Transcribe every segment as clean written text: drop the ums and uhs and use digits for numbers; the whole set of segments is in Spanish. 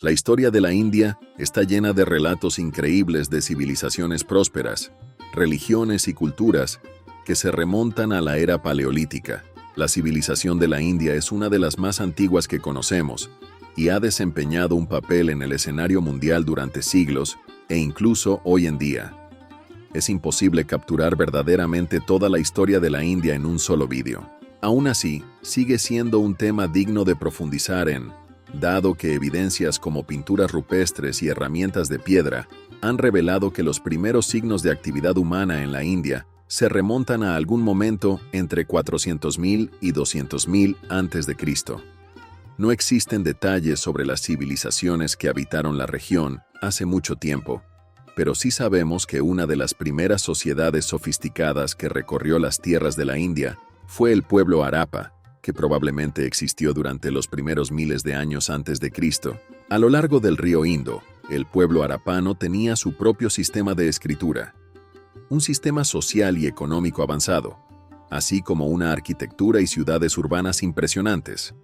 La historia de la India está llena de relatos increíbles de civilizaciones prósperas, religiones y culturas que se remontan a la era paleolítica. La civilización de la India es una de las más antiguas que conocemos y ha desempeñado un papel en el escenario mundial durante siglos e incluso hoy en día. Es imposible capturar verdaderamente toda la historia de la India en un solo vídeo. Aún así, sigue siendo un tema digno de profundizar en, dado que evidencias como pinturas rupestres y herramientas de piedra han revelado que los primeros signos de actividad humana en la India se remontan a algún momento entre 400.000 y 200.000 a.C. No existen detalles sobre las civilizaciones que habitaron la región hace mucho tiempo, pero sí sabemos que una de las primeras sociedades sofisticadas que recorrió las tierras de la India fue el pueblo Harappa, que probablemente existió durante los primeros miles de años antes de Cristo. A lo largo del río Indo, el pueblo harapano tenía su propio sistema de escritura, un sistema social y económico avanzado, así como una arquitectura y ciudades urbanas impresionantes.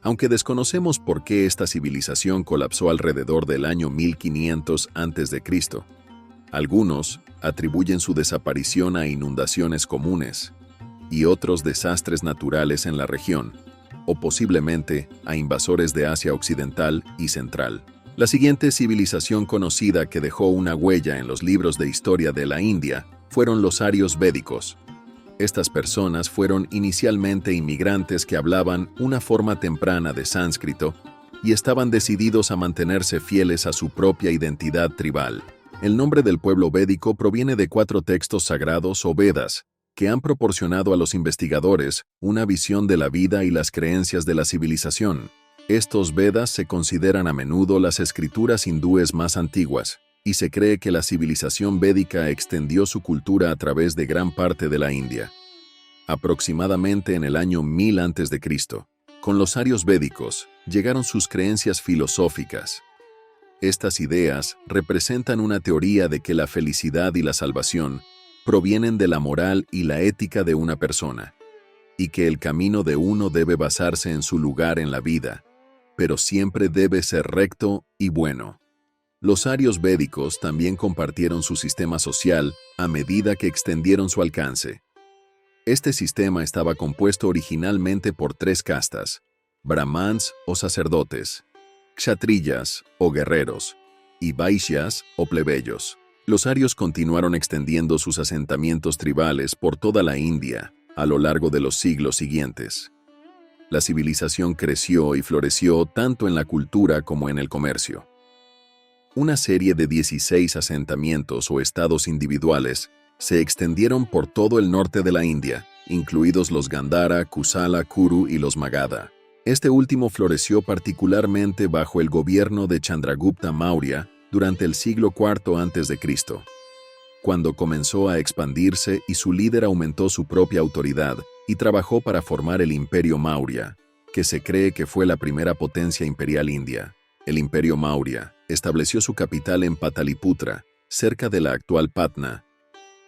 Aunque desconocemos por qué esta civilización colapsó alrededor del año 1500 a.C., algunos atribuyen su desaparición a inundaciones comunes y otros desastres naturales en la región, o posiblemente a invasores de Asia Occidental y Central. La siguiente civilización conocida que dejó una huella en los libros de historia de la India fueron los arios védicos. Estas personas fueron inicialmente inmigrantes que hablaban una forma temprana de sánscrito y estaban decididos a mantenerse fieles a su propia identidad tribal. El nombre del pueblo védico proviene de 4 textos sagrados o Vedas, que han proporcionado a los investigadores una visión de la vida y las creencias de la civilización. Estos Vedas se consideran a menudo las escrituras hindúes más antiguas, y se cree que la civilización védica extendió su cultura a través de gran parte de la India. Aproximadamente en el año 1000 a.C., con los arios védicos, llegaron sus creencias filosóficas. Estas ideas representan una teoría de que la felicidad y la salvación provienen de la moral y la ética de una persona, y que el camino de uno debe basarse en su lugar en la vida, pero siempre debe ser recto y bueno. Los arios védicos también compartieron su sistema social a medida que extendieron su alcance. Este sistema estaba compuesto originalmente por 3 castas: brahmans o sacerdotes, kshatriyas o guerreros, y vaishyas o plebeyos. Los arios continuaron extendiendo sus asentamientos tribales por toda la India a lo largo de los siglos siguientes. La civilización creció y floreció tanto en la cultura como en el comercio. Una serie de 16 asentamientos o estados individuales se extendieron por todo el norte de la India, incluidos los Gandhara, Kusala, Kuru y los Magadha. Este último floreció particularmente bajo el gobierno de Chandragupta Maurya durante el siglo IV a.C., cuando comenzó a expandirse y su líder aumentó su propia autoridad y trabajó para formar el Imperio Maurya, que se cree que fue la primera potencia imperial india. El Imperio Maurya estableció su capital en Pataliputra, cerca de la actual Patna,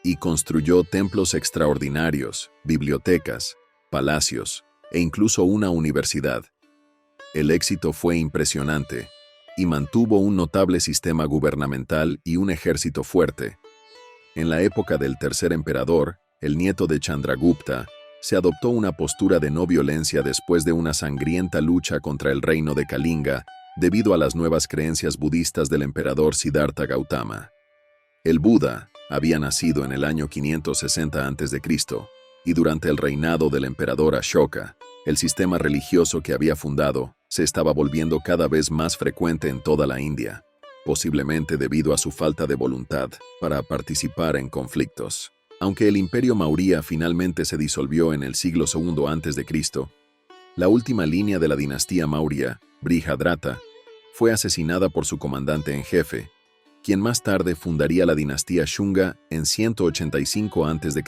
y construyó templos extraordinarios, bibliotecas, palacios e incluso una universidad. El éxito fue impresionante y mantuvo un notable sistema gubernamental y un ejército fuerte. En la época del tercer emperador, el nieto de Chandragupta, se adoptó una postura de no violencia después de una sangrienta lucha contra el reino de Kalinga debido a las nuevas creencias budistas del emperador Siddhartha Gautama. El Buda había nacido en el año 560 a.C. y durante el reinado del emperador Ashoka, el sistema religioso que había fundado se estaba volviendo cada vez más frecuente en toda la India, posiblemente debido a su falta de voluntad para participar en conflictos. Aunque el Imperio Maurya finalmente se disolvió en el siglo II a.C., la última línea de la dinastía Maurya, Brihadrata, fue asesinada por su comandante en jefe, quien más tarde fundaría la dinastía Shunga en 185 a.C.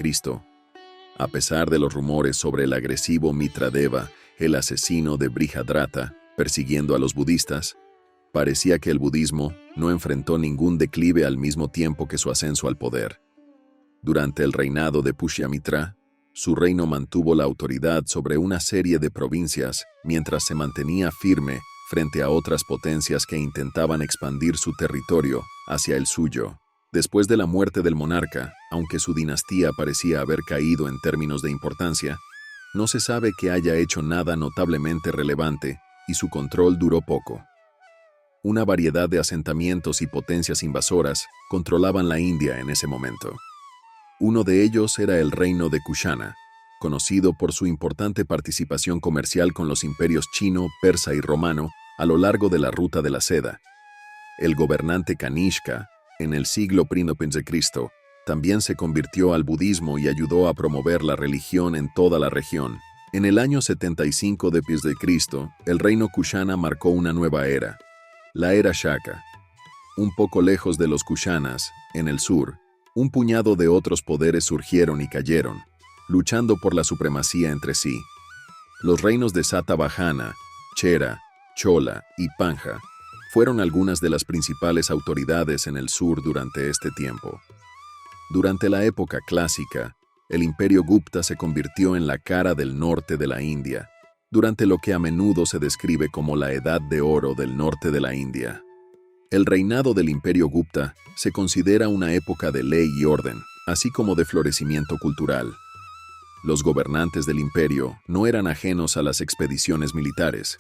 A pesar de los rumores sobre el agresivo Mitradeva, el asesino de Brihadrata, persiguiendo a los budistas, parecía que el budismo no enfrentó ningún declive al mismo tiempo que su ascenso al poder. Durante el reinado de Pushyamitra, su reino mantuvo la autoridad sobre una serie de provincias mientras se mantenía firme frente a otras potencias que intentaban expandir su territorio hacia el suyo. Después de la muerte del monarca, aunque su dinastía parecía haber caído en términos de importancia, no se sabe que haya hecho nada notablemente relevante y su control duró poco. Una variedad de asentamientos y potencias invasoras controlaban la India en ese momento. Uno de ellos era el reino de Kushana, conocido por su importante participación comercial con los imperios chino, persa y romano a lo largo de la ruta de la seda. El gobernante Kanishka, en el siglo I a.C., también se convirtió al budismo y ayudó a promover la religión en toda la región. En el año 75 d.C., el reino Kushana marcó una nueva era, la era Shaka. Un poco lejos de los Kushanas, en el sur, un puñado de otros poderes surgieron y cayeron, luchando por la supremacía entre sí. Los reinos de Satavahana, Chera, Chola y Panja fueron algunas de las principales autoridades en el sur durante este tiempo. Durante la época clásica, el imperio Gupta se convirtió en la cara del norte de la India, durante lo que a menudo se describe como la Edad de Oro del norte de la India. El reinado del imperio Gupta se considera una época de ley y orden, así como de florecimiento cultural. Los gobernantes del imperio no eran ajenos a las expediciones militares,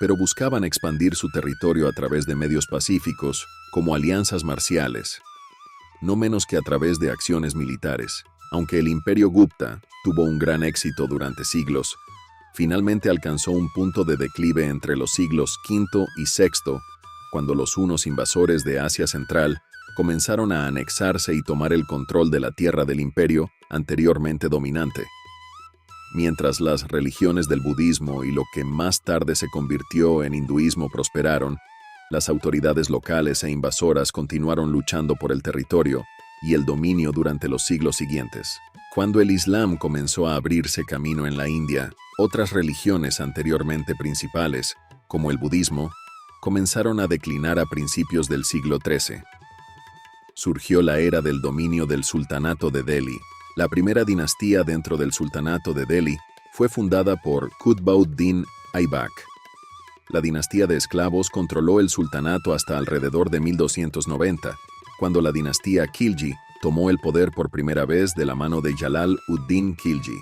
pero buscaban expandir su territorio a través de medios pacíficos, como alianzas marciales, no menos que a través de acciones militares. Aunque el imperio Gupta tuvo un gran éxito durante siglos, finalmente alcanzó un punto de declive entre los siglos V y VI, cuando los hunos invasores de Asia Central comenzaron a anexarse y tomar el control de la tierra del imperio anteriormente dominante. Mientras las religiones del budismo y lo que más tarde se convirtió en hinduismo prosperaron, las autoridades locales e invasoras continuaron luchando por el territorio y el dominio durante los siglos siguientes. Cuando el Islam comenzó a abrirse camino en la India, otras religiones anteriormente principales, como el budismo, comenzaron a declinar a principios del siglo XIII. Surgió la era del dominio del sultanato de Delhi. La primera dinastía dentro del sultanato de Delhi fue fundada por Qutb-ud-Din Aibak. La dinastía de esclavos controló el sultanato hasta alrededor de 1290, cuando la dinastía Khilji tomó el poder por primera vez de la mano de Jalal-ud-Din Khilji.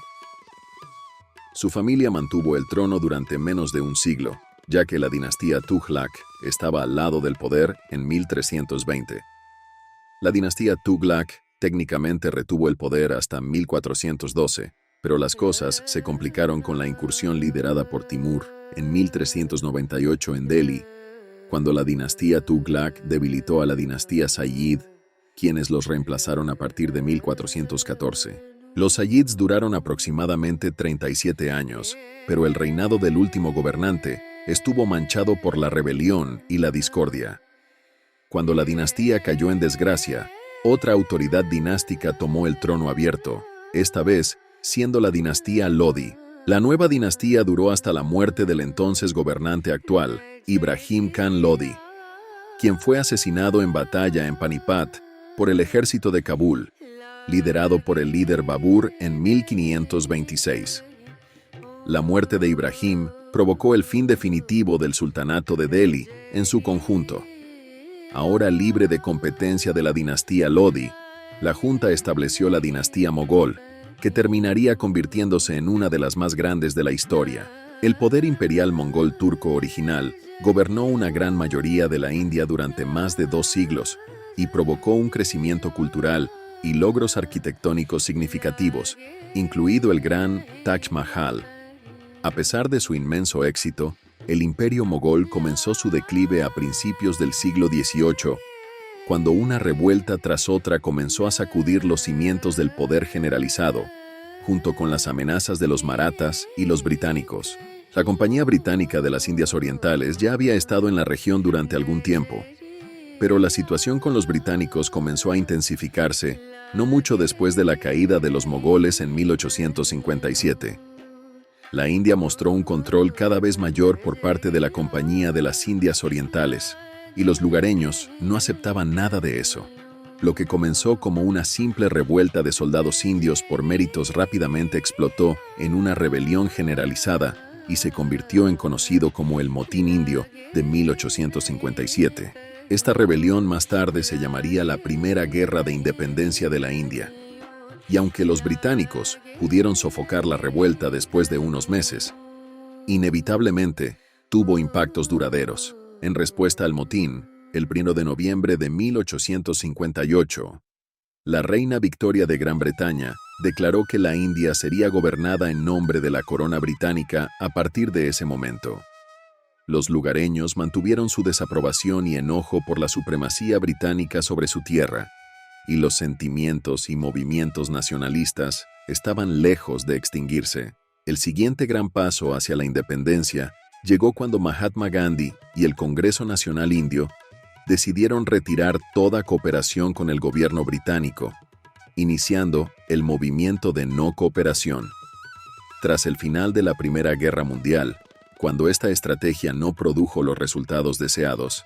Su familia mantuvo el trono durante menos de un siglo, ya que la dinastía Tughlaq estaba al lado del poder en 1320. La dinastía Tughlaq técnicamente retuvo el poder hasta 1412, pero las cosas se complicaron con la incursión liderada por Timur en 1398 en Delhi, cuando la dinastía Tughlaq debilitó a la dinastía Sayyid, quienes los reemplazaron a partir de 1414. Los Sayyids duraron aproximadamente 37 años, pero el reinado del último gobernante estuvo manchado por la rebelión y la discordia. Cuando la dinastía cayó en desgracia, otra autoridad dinástica tomó el trono abierto, esta vez siendo la dinastía Lodi. La nueva dinastía duró hasta la muerte del entonces gobernante actual, Ibrahim Khan Lodi, quien fue asesinado en batalla en Panipat por el ejército de Kabul, liderado por el líder Babur en 1526. La muerte de Ibrahim provocó el fin definitivo del sultanato de Delhi en su conjunto. Ahora libre de competencia de la dinastía Lodi, la junta estableció la dinastía Mogol, que terminaría convirtiéndose en una de las más grandes de la historia. El poder imperial mongol turco original gobernó una gran mayoría de la India durante más de 2 siglos y provocó un crecimiento cultural y logros arquitectónicos significativos, incluido el gran Taj Mahal. A pesar de su inmenso éxito, el imperio mogol comenzó su declive a principios del siglo XVIII, cuando una revuelta tras otra comenzó a sacudir los cimientos del poder generalizado, junto con las amenazas de los marathas y los británicos. La Compañía Británica de las Indias Orientales ya había estado en la región durante algún tiempo, pero la situación con los británicos comenzó a intensificarse no mucho después de la caída de los mogoles en 1857. La India mostró un control cada vez mayor por parte de la Compañía de las Indias Orientales, y los lugareños no aceptaban nada de eso. Lo que comenzó como una simple revuelta de soldados indios por méritos rápidamente explotó en una rebelión generalizada y se convirtió en conocido como el Motín Indio de 1857. Esta rebelión más tarde se llamaría la Primera Guerra de Independencia de la India. Y aunque los británicos pudieron sofocar la revuelta después de unos meses, inevitablemente tuvo impactos duraderos. En respuesta al motín, el 1 de noviembre de 1858, la reina Victoria de Gran Bretaña declaró que la India sería gobernada en nombre de la corona británica a partir de ese momento. Los lugareños mantuvieron su desaprobación y enojo por la supremacía británica sobre su tierra, y los sentimientos y movimientos nacionalistas estaban lejos de extinguirse. El siguiente gran paso hacia la independencia llegó cuando Mahatma Gandhi y el Congreso Nacional Indio decidieron retirar toda cooperación con el gobierno británico, iniciando el movimiento de no cooperación. Tras el final de la Primera Guerra Mundial, cuando esta estrategia no produjo los resultados deseados,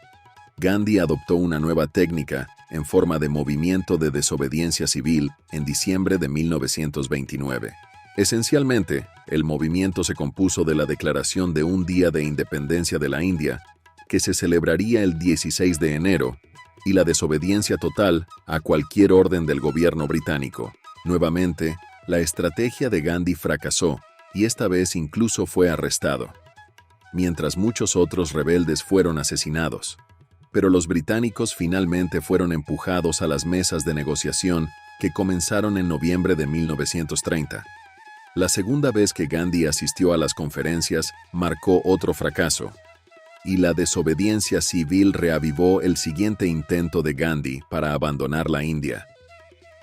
Gandhi adoptó una nueva técnica en forma de movimiento de desobediencia civil en diciembre de 1929. Esencialmente, el movimiento se compuso de la declaración de un día de independencia de la India, que se celebraría el 16 de enero, y la desobediencia total a cualquier orden del gobierno británico. Nuevamente, la estrategia de Gandhi fracasó, y esta vez incluso fue arrestado, mientras muchos otros rebeldes fueron asesinados. Pero los británicos finalmente fueron empujados a las mesas de negociación que comenzaron en noviembre de 1930. La segunda vez que Gandhi asistió a las conferencias marcó otro fracaso, y la desobediencia civil reavivó el siguiente intento de Gandhi para abandonar la India.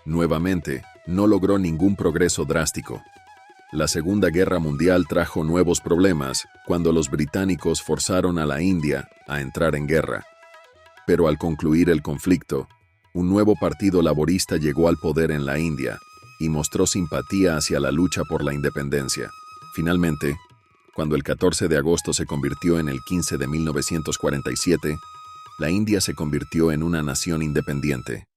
Nuevamente, no logró ningún progreso drástico. La Segunda Guerra Mundial trajo nuevos problemas cuando los británicos forzaron a la India a entrar en guerra. Pero al concluir el conflicto, un nuevo partido laborista llegó al poder en la India y mostró simpatía hacia la lucha por la independencia. Finalmente, cuando el 14 de agosto se convirtió en el 15 de 1947, la India se convirtió en una nación independiente.